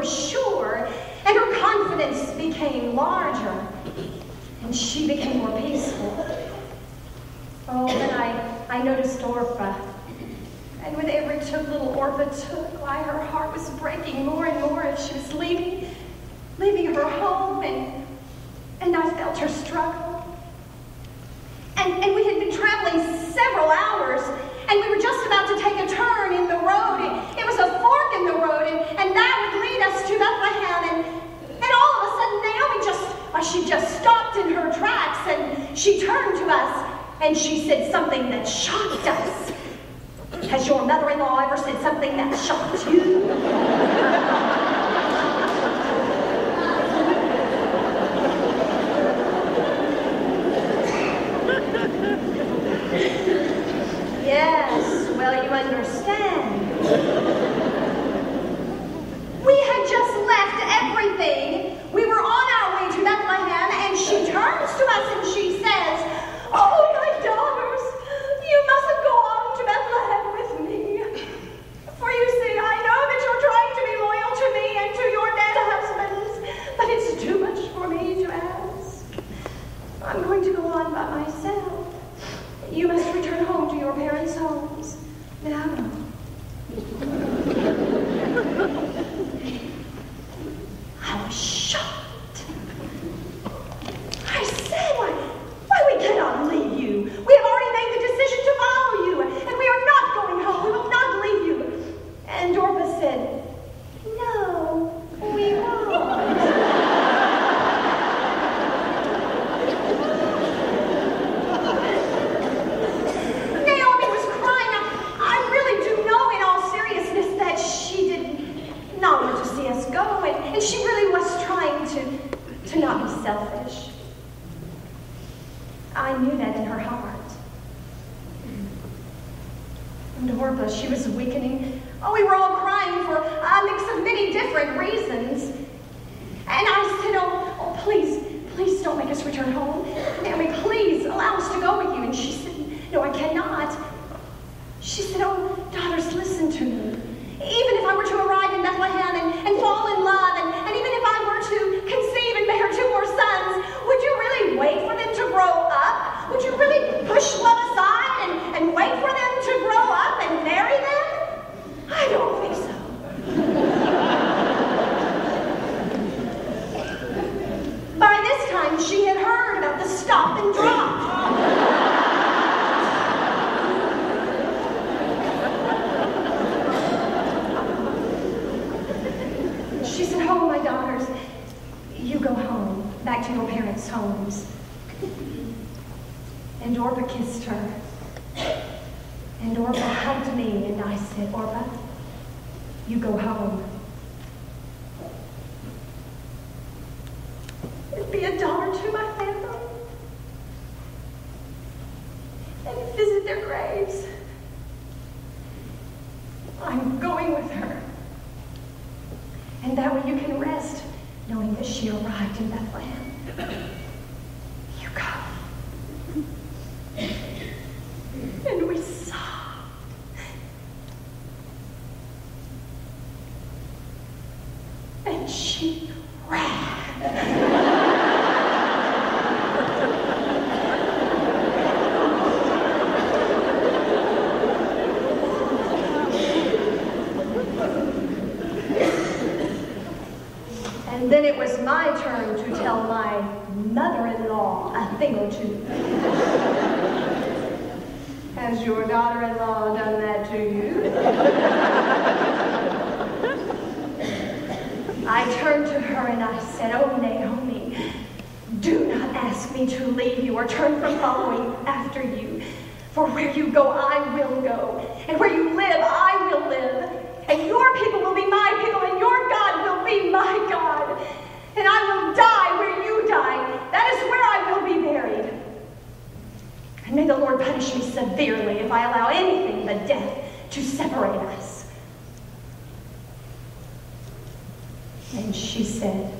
for sure, and her confidence became larger, and she became more peaceful. Oh, then I noticed Orpha. And with every little Orpha took, why, her heart was breaking more and more as she was leaving her home, and I felt her struggle. And we had been traveling several hours, and we were just about to take a turn in the road. It was a fork in the road, and that would lead us to Bethlehem. And all of a sudden, Naomi she just stopped in her tracks, and she turned to us, and she said something that shocked us. Has your mother-in-law ever said something that shocked you? Yes, well, you understand. We had just left everything. We were on our way to Bethlehem, and she turns to us and she says, "Oh, my daughters, you mustn't go on to Bethlehem with me. For you see, I know that you're trying to be loyal to me and to your dead husbands, but it's too much for me to ask. I'm going to go on by myself. You must return home to your parents' homes now." I was shocked. I said, why we cannot leave you. We have already made the decision to follow you, and we are not going home. We will not leave you. And Orpha said, "No, we won't." Naomi was crying. I really do know in all seriousness that she did not want to see us go, and she really was trying to not be selfish. I knew that in her heart. And Orpha, she was weakening. Oh, we were all crying for a mix of many different reasons. And I said, oh, please don't make us return home. Naomi, please allow us to go with you. And she said, "No, I cannot." She said, "Oh, daughters, listen to me. Even if I were to arrive in Bethlehem and fall in love, and even if I were to conceive and bear 2 more sons, would you really wait for them to grow up? Would you really push love aside and wait for them to grow up and marry them? I don't think so." By this time, she had heard about the stop and drop. She said, "Oh, my daughters, you go home, back to your parents' homes." And Orpha kissed her. And Orpha hugged me, and I said, "Orpha, you go home. And be a daughter to my family. And visit their graves. I'm going with her. And that way you can rest, knowing that she arrived in Bethlehem. You go." And we sobbed. And she ran. And then it was my turn to tell my mother-in-law a thing or two. "Has your daughter-in-law done that to you?" I turned to her and I said, "Oh, Naomi, do not ask me to leave you or turn from following after you. For where you go, I will go. And where you live, I will live. And your people will be my people, and your God will be my God. And I will die where you die. That is where I will be buried. And may the Lord punish me severely if I allow anything but death to separate us." And she said,